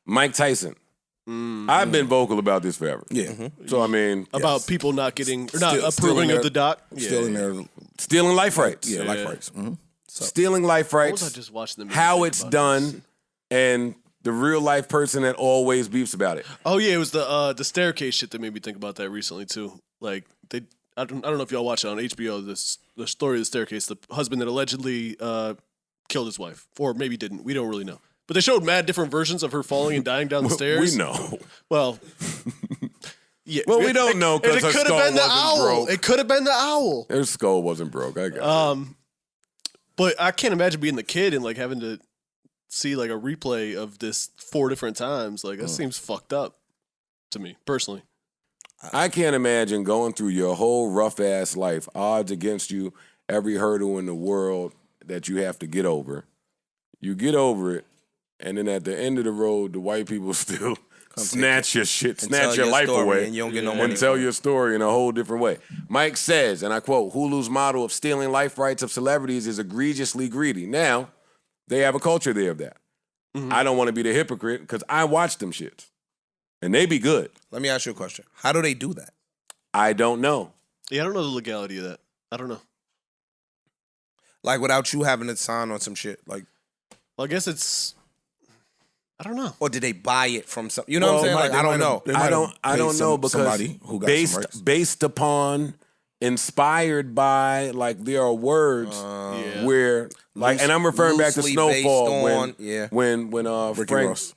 Mike Tyson. I've been vocal about this forever. Yeah. So I mean, about people not getting or not approving of the doc, stealing life rights. Yeah, life rights. So, stealing life rights. What was I just watching the how it's done, and the real life person that always beefs about it. Oh yeah, it was the staircase shit that made me think about that recently too. Like I don't know if y'all watch it on HBO. The story of the staircase, the husband that allegedly killed his wife, or maybe didn't. We don't really know. But they showed mad different versions of her falling and dying down the stairs. We know. Well, yeah. Well, we don't know because her skull wasn't broke. It could have been the owl. Her skull wasn't broke. I got it. But I can't imagine being the kid and like having to see like a replay of this 4 different times. Like that seems fucked up to me personally. I can't imagine going through your whole rough ass life, odds against you, every hurdle in the world that you have to get over. You get over it. And then at the end of the road, the white people still snatch your shit, snatch your life away, and you don't get no money and tell your story in a whole different way. Mike says, and I quote, Hulu's model of stealing life rights of celebrities is egregiously greedy. Now, they have a culture there of that. I don't want to be the hypocrite because I watch them shits. And they be good. Let me ask you a question. How do they do that? I don't know. Yeah, I don't know the legality of that. I don't know. Like without you having to sign on some shit. Like, well, I guess it's... I don't know. Or did they buy it from some? You know what I'm saying? Like, I don't know. I don't know because who got based upon, inspired by, like there are words where, like, and I'm referring back to Snowfall when Rick Ross.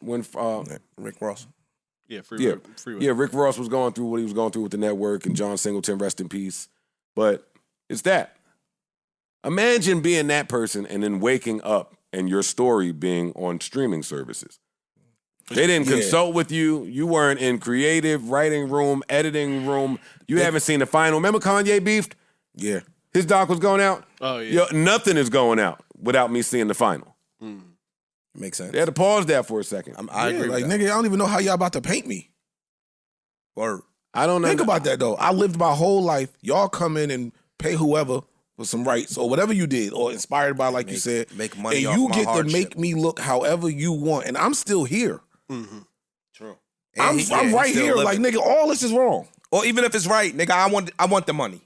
Rick Ross was going through what he was going through with the network, and John Singleton, rest in peace. But it's that. Imagine being that person and then waking up and your story being on streaming services. They didn't consult with you. You weren't in creative writing room, editing room. You haven't seen the final. Remember Kanye beefed? Yeah. His doc was going out. Oh, yeah. Nothing is going out without me seeing the final. Makes sense. They had to pause that for a second. I agree with that. Nigga, I don't even know how y'all about to paint me. Or I don't know. Think about that, though. I lived my whole life. Y'all come in and pay whoever for some rights or whatever you did or inspired by, like you said. Make money and off you my get hardship. to make me look however you want. And I'm still here. True. I'm right here. Like, nigga, all this is wrong. Or even if it's right, nigga, I want the money.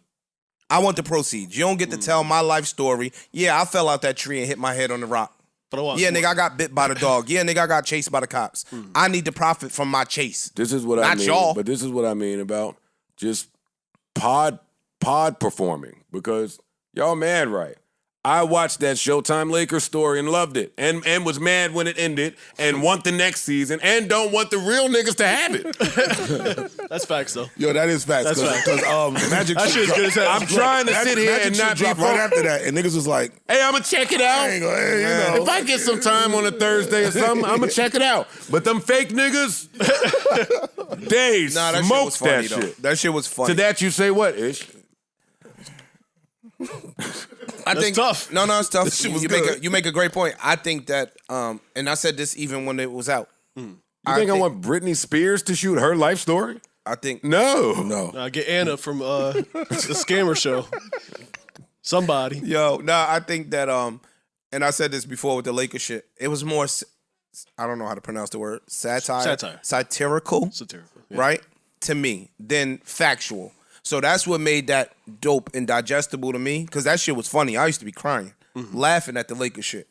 I want the proceeds. You don't get to tell my life story. Yeah, I fell out that tree and hit my head on the rock. Yeah, nigga, I got bit by the dog. Yeah, nigga, I got chased by the cops. I need to profit from my chase. This is what I mean. Y'all. But this is what I mean about just pod performing, because y'all mad, right? I watched that Showtime Lakers story and loved it, and was mad when it ended, and want the next season, and don't want the real niggas to have it. That's facts, though. Yo, that is facts. That's facts. Because Magic That shit's good as hell. I'm trying to sit here and not be right after that, and niggas was like, hey, I'm gonna check it out. you know. If I get some time on a Thursday or something, I'm gonna check it out. But them fake niggas, they smoked that shit. That shit was funny. To that you say what, Ish? I think tough. No, it's tough. Was You make a great point. I think that, and I said this even when it was out. You think I want Britney Spears to shoot her life story? I think no. Get Anna from the Scammer Show. Somebody. I think that and I said this before with the Lakers shit. It was more, I don't know how to pronounce the word, satirical, right? To me, than factual. So that's what made that dope and digestible to me, because that shit was funny. I used to be crying, laughing at the Lakers shit.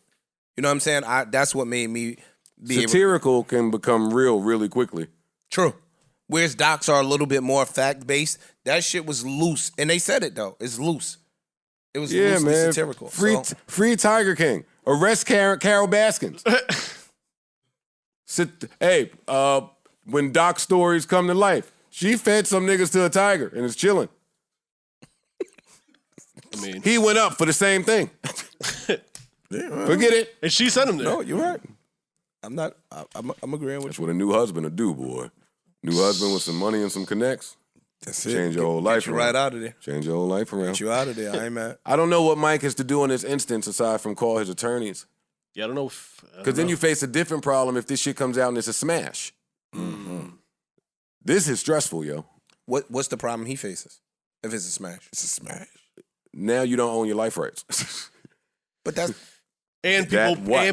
You know what I'm saying? That's what made me be satirical can become real really quickly. True. Whereas docs are a little bit more fact-based, that shit was loose. And they said it, though. It's loose. It was loosely satirical. Free Tiger King. Arrest Carol Baskins. When doc stories come to life, she fed some niggas to a tiger and is chilling. I mean, he went up for the same thing. Forget it. And she sent him there. No, you're right. I'm agreeing with That's what a new husband will do, boy. New husband with some money and some connects. That's it. Change your whole life you around. right out of there. Change your whole life around. Get you out of there. I ain't mad. I don't know what Mike has to do in this instance aside from call his attorneys. Yeah, I don't know. Because then you face a different problem if this shit comes out and it's a smash. This is stressful, yo. What's the problem he faces if it's a smash? It's a smash. Now you don't own your life rights. But that's and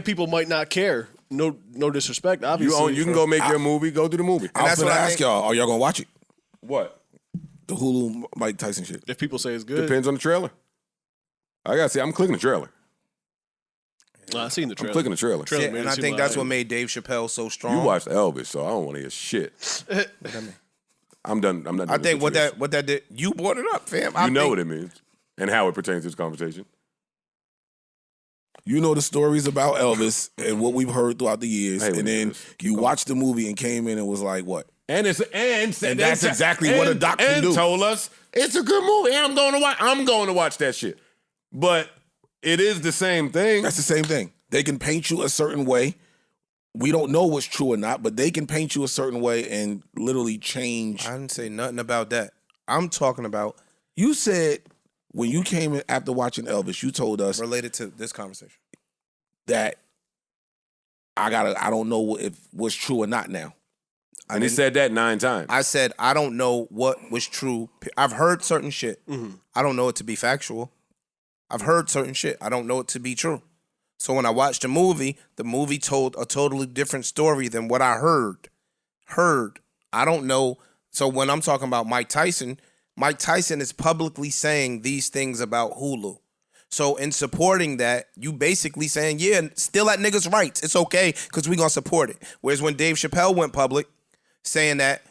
people might not care no disrespect, obviously. You can go make your movie, go do the movie. I was going to ask y'all, are y'all going to watch it? What? The Hulu Mike Tyson shit. If people say it's good. Depends on the trailer. I got to say, I'm clicking the trailer. I seen the trailer. I'm clicking the trailer. Yeah, and I think that's what made Dave Chappelle so strong. You watched Elvis, so I don't want to hear shit. I'm done. I'm not. I think what that did. You brought it up, fam. You know what it means and how it pertains to this conversation. You know the stories about Elvis and what we've heard throughout the years, and then you watched the movie and came in and was like, "What?" And that's exactly what a doc can do. And told us it's a good movie. And I'm going to watch that shit. But it is the same thing. That's the same thing. They can paint you a certain way. We don't know what's true or not, but they can paint you a certain way and literally change. I didn't say nothing about that. I'm talking about. You said when you came in after watching Elvis, you told us related to this conversation that I don't know if what's true or not now. And he said that 9 times. I said I don't know what was true. I've heard certain shit. Mm-hmm. I don't know it to be factual. I've heard certain shit. I don't know it to be true. So when I watched the movie told a totally different story than what I heard. I don't know. So when I'm talking about Mike Tyson is publicly saying these things about Hulu. So in supporting that, you basically saying, yeah, still at niggas' rights. It's okay because we going to support it. Whereas when Dave Chappelle went public saying that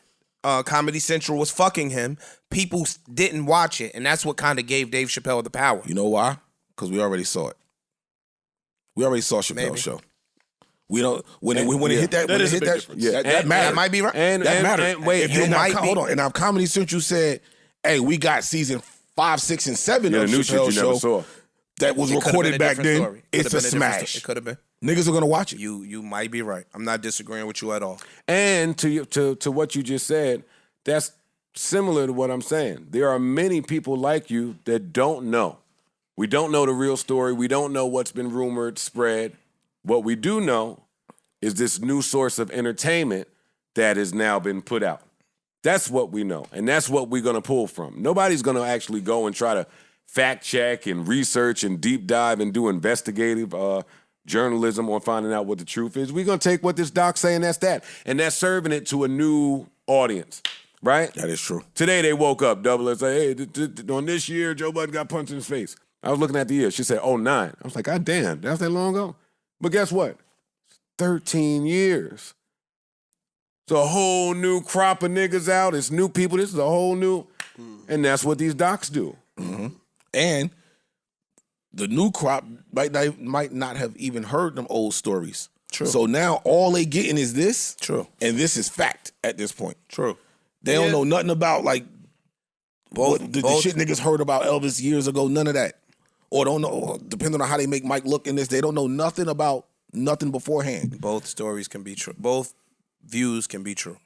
Comedy Central was fucking him, people didn't watch it. And that's what kind of gave Dave Chappelle the power. You know why? Because we already saw it. We already saw Chappelle's show. We don't when it hit that. That is a big difference. That mattered. That might be right. That mattered. And wait, hold on. And now Comedy Central said, "Hey, we got season 5, 6, and 7 of the new shit Chappelle's you never show saw. that was recorded back then. Story. It's a smash. It could have been. Niggas are gonna watch it. You might be right. I'm not disagreeing with you at all. And to what you just said, that's similar to what I'm saying. There are many people like you that don't know. We don't know the real story. We don't know what's been rumored, spread. What we do know is this new source of entertainment that has now been put out. That's what we know, and that's what we're going to pull from. Nobody's going to actually go and try to fact check and research and deep dive and do investigative journalism on finding out what the truth is. We're going to take what this doc's saying, that's that, and that's serving it to a new audience, right? That is true. Today they woke up, double and say, hey, on this year, Joe Budden got punched in his face. I was looking at the year. She said, 09. I was like, God damn, that's that long ago? But guess what? 13 years. It's a whole new crop of niggas out. It's new people. This is a whole new... And that's what these docs do. Mm-hmm. And the new crop might not have even heard them old stories. True. So now all they getting is this. True. And this is fact at this point. True. They don't know nothing about, like, the shit niggas heard about Elvis years ago. None of that. Or don't know, depending on how they make Mike look in this, they don't know nothing about nothing beforehand. Both stories can be true. Both views can be true.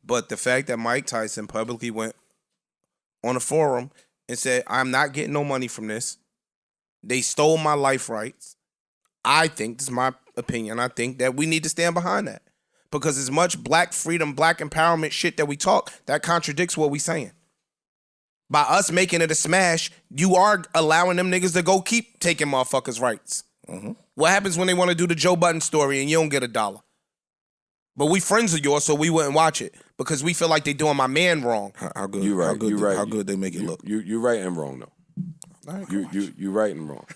But the fact that Mike Tyson publicly went on a forum and said, I'm not getting no money from this. They stole my life rights. I think, this is my opinion, I think that we need to stand behind that. Because as much black freedom, black empowerment shit that we talk, that contradicts what we saying. By us making it a smash, you are allowing them niggas to go keep taking motherfuckers' rights. Mm-hmm. What happens when they want to do the Joe Budden story and you don't get $1? But we friends of yours, so we wouldn't watch it because we feel like they doing my man wrong. How good? You're right. How good they make it look? You're right and wrong though. You're right and wrong.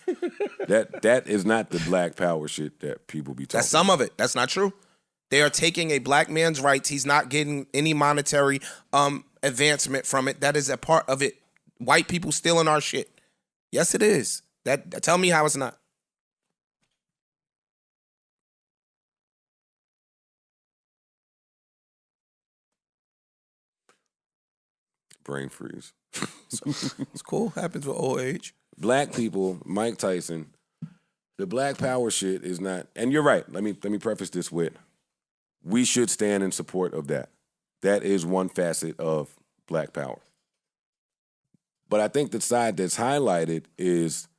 that is not the black power shit that people be talking. That's some of it. That's not true. They are taking a black man's rights. He's not getting any monetary advancement from it. That is a part of it. White people stealing our shit. Yes, it is. That tell me how it's not. Brain freeze. It's cool. Happens with old age. Black people, Mike Tyson, the black power shit is not, and you're right. Let me preface this with, we should stand in support of that. That is one facet of black power. But I think the side that's highlighted is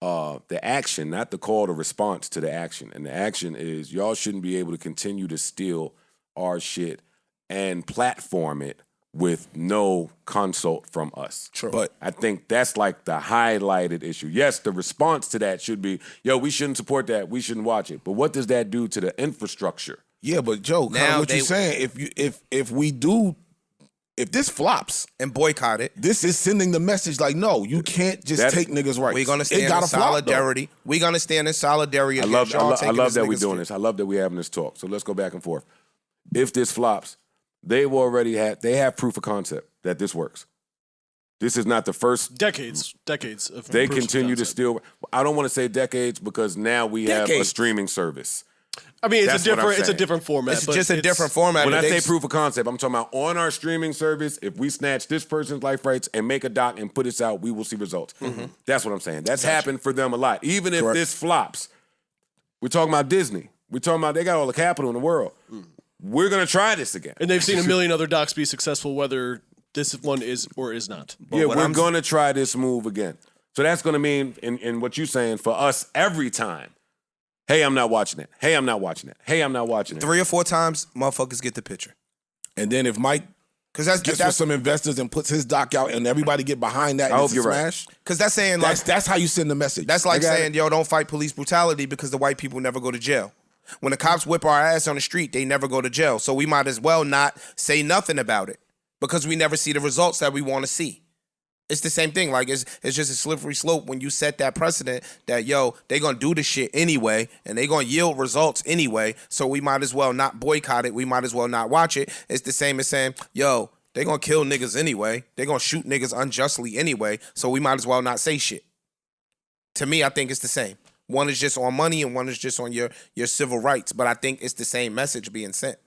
the action, not the call to response to the action. And the action is y'all shouldn't be able to continue to steal our shit and platform it with no consult from us. True. But I think that's like the highlighted issue. Yes, the response to that should be, yo, we shouldn't support that. We shouldn't watch it. But what does that do to the infrastructure? Yeah, but Joe, kind of what you're saying, if this flops and boycott it, this is sending the message like, no, you can't just take niggas' rights. We're gonna stand in solidarity. We're gonna stand in solidarity. I love that we're doing this. I love that we're having this talk. So let's go back and forth. If this flops, they have proof of concept that this works. This is not the first decades of they continue to steal. I don't want to say decades because now we have a streaming service. I mean, it's a different format. It's just a different format. When I say proof of concept, I'm talking about on our streaming service. If we snatch this person's life rights and make a doc and put this out, we will see results. Mm-hmm. That's what I'm saying. That's happened for them a lot. Even if this flops, we're talking about Disney. We're talking about they got all the capital in the world. We're gonna try this again. And they've seen a million other docs be successful, whether this one is or is not. But we're gonna try this move again. So that's gonna mean, in what you're saying, for us every time. Hey, I'm not watching it. Hey, I'm not watching it. Hey, I'm not watching it. 3 or 4 times, motherfuckers get the picture. And then if Mike gets with some investors and puts his doc out and everybody get behind that, I hope you're right. Because that's saying that's how you send the message. That's like saying, yo, don't fight police brutality because the white people never go to jail. When the cops whip our ass on the street, they never go to jail. So we might as well not say nothing about it because we never see the results that we want to see. It's the same thing. Like, it's just a slippery slope when you set that precedent that, yo, they going to do the shit anyway, and they going to yield results anyway, so we might as well not boycott it. We might as well not watch it. It's the same as saying, yo, they going to kill niggas anyway. They going to shoot niggas unjustly anyway, so we might as well not say shit. To me, I think it's the same. One is just on money, and one is just on your civil rights, but I think it's the same message being sent.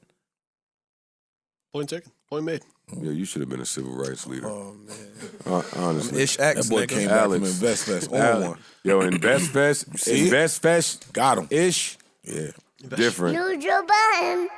Point taken. Point made. Yeah, you should have been a civil rights leader. Oh, man. Honestly. Ish X, that boy came back from InvestFest on one. Yo, InvestFest, got him. Ish. Yeah. Different. Use your button.